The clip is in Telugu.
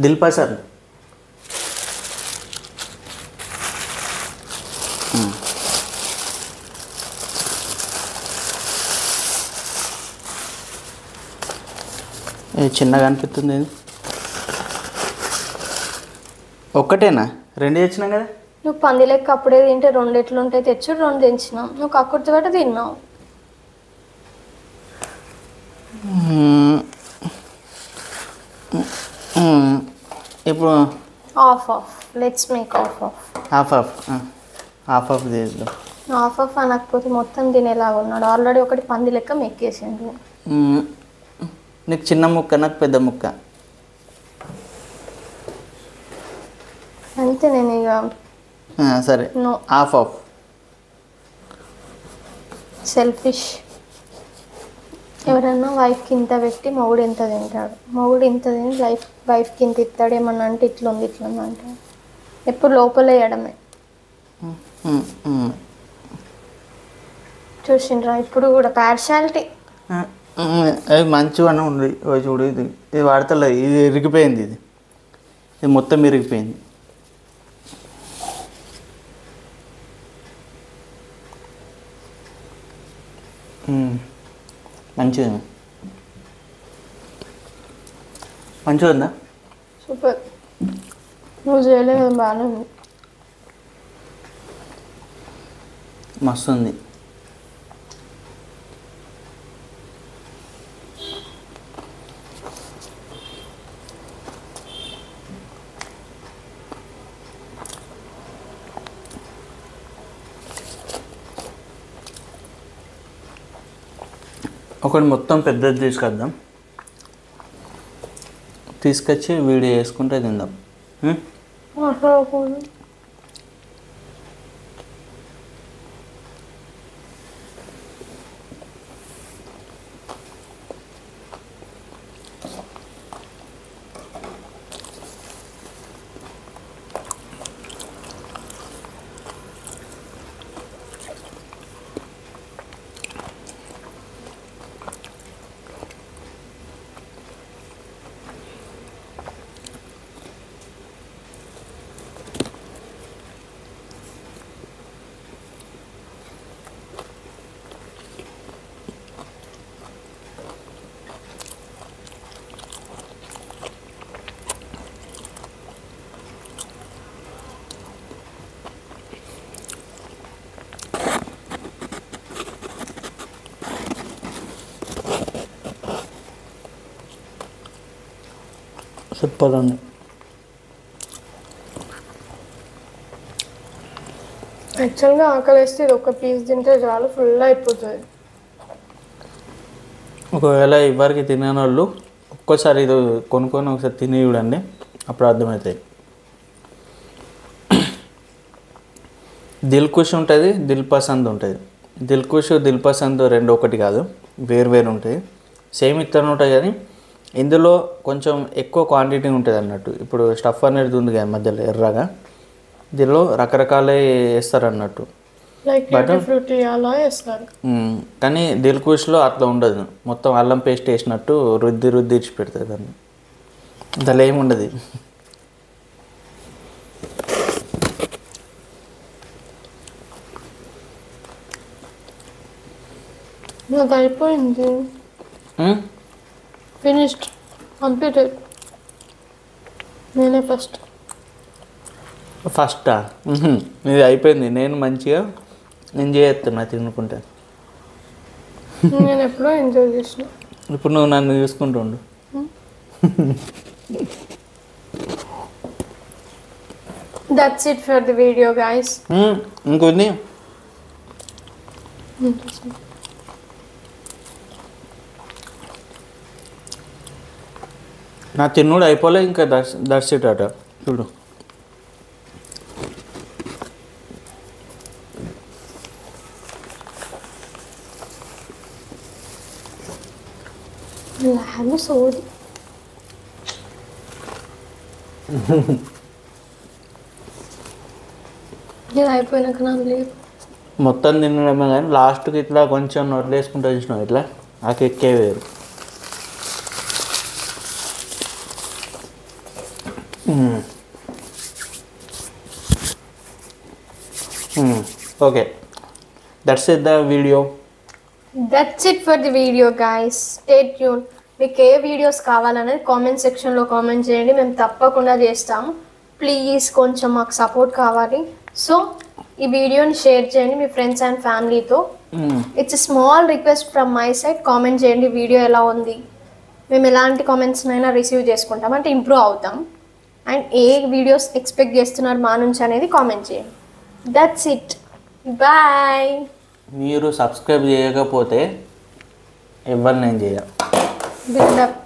దిల్ పసంద్. చిన్నగా అనిపిస్తుంది. ఒక్కటేనా? 2 తెచ్చినాం కదా. నువ్వు పంది లెక్క అప్పుడే తింటే 2 ఎట్లుంటాయి? తెచ్చు 2 తెచ్చినాం. నువ్వు కక్కుర్తి పెట్టి తిన్నావు. ఇప్పుడు ఆఫ్ లెట్స్ మేక్ హాఫ్ చేద్దాం. ఆఫ్ అనకపోతే మొత్తం తినేలాగా ఉన్నాడు. ఆల్రెడీ ఒకటి పంది లెక్క మెక్కేసిండు. నీకు చిన్న ముక్క, నాకు పెద్ద ముక్క. అంతే. నేను ఇక సరే. Half selfish. ఎవరన్నా వైఫ్కి ఇంత పెట్టి మొగుడు ఎంత తింటాడు? మొగుడు ఇంత తిని వైఫ్కి ఇంత ఇస్తాడు. ఏమన్నా అంటే ఇట్లుంది అంటాడు. ఎప్పుడు లోపల వేయడమే. చూసిండ్రా ఇప్పుడు కూడా పార్షాలిటీ. అది మంచిగానే ఉంది. చూడు, ఇది వాడతలేదు. ఇది ఇరిగిపోయింది. ఇది మొత్తం ఇరిగిపోయింది. మంచిగా ఉందా? సూపర్. నువ్వు చేయలేదు, బాగానే ఉంది. మస్తు ఉంది. ఒకటి మొత్తం పెద్దది తీసుకొద్దాం. తీసుకొచ్చి వీడియో వేసుకుంటే తిందాం. సూపర్ ఉంది. యాక్చువల్గా ఆకలిస్తే ఇది ఒక పీస్ తింటే చాలు, ఫుల్ అయిపోతుంది. ఒకవేళ ఎవరికి తినని వాళ్ళు ఒక్కోసారి ఇది కొనుక్కొని ఒకసారి తిని చూడండి, అప్పుడు అర్థమవుతాయి. దిల్ ఖుష్ ఉంటుంది, దిల్ పసంద్ ఉంటుంది. దిల్ ఖుష్, దిల్ పసంద్ రెండు ఒకటి కాదు, వేరు ఉంటాయి. సేమ్ ఇత్తనం ఉంటాయి కానీ ఇందులో కొంచెం ఎక్కువ క్వాంటిటీ ఉంటుంది అన్నట్టు. ఇప్పుడు స్టఫ్ అనేది ఉంది కదా మధ్యలో ఎర్రగా, దీనిలో రకరకాలే వేస్తారు అన్నట్టు. కానీ దిల్ ఖుష్లో అట్లా ఉండదు. మొత్తం అల్లం పేస్ట్ వేసినట్టు రుద్ది ఇచ్చి పెడతారు దాన్ని. దానిలో ఏముండదు. అయిపోయింది. Finished, completed. నేనే ఫస్టా? ఇది అయిపోయింది. నేను మంచిగా ఎంజాయ్ చేస్తున్నా తినుకుంటా. నేను ఎప్పుడో ఎంజాయ్ చేసిన. ఇప్పుడు నువ్వు నన్ను చూసుకుంటుండు. That's it for the video guys. ఇంకొన్ని నా తిన్నుడు అయిపోలే ఇంకా. దట్స్ ఇట్ అట. చూడు, సోది. ఇది అయిపోయినాక నాకు లేదు. మొత్తం తినడమే కానీ లాస్ట్కి ఇట్లా కొంచెం నోట్లు వేసుకుంటూ చూసినావు, ఇట్లా ఆ కెక్కే వేరు. Okay, that's it the video. That's it for the video guys. Stay tune. మీకు ఏ వీడియోస్ కావాలనేది కామెంట్ సెక్షన్లో కామెంట్ చేయండి, మేము తప్పకుండా చేస్తాము. ప్లీజ్ కొంచెం మాకు సపోర్ట్ కావాలి. సో ఈ వీడియోని షేర్ చేయండి మీ ఫ్రెండ్స్ అండ్ ఫ్యామిలీతో. It's small request from my side. Comment చేయండి వీడియో ఎలా ఉంది. మేము ఎలాంటి కామెంట్స్నైనా రిసీవ్ చేసుకుంటాం, అంటే ఇంప్రూవ్ అవుతాం. అండ్ ఏ వీడియోస్ ఎక్స్పెక్ట్ చేస్తున్నారు మా నుంచి అనేది కామెంట్ చేయండి. That's it, bye. మీరు సబ్స్క్రైబ్ చేయకపోతే ఎవరు నేను చేయ బిల్డప్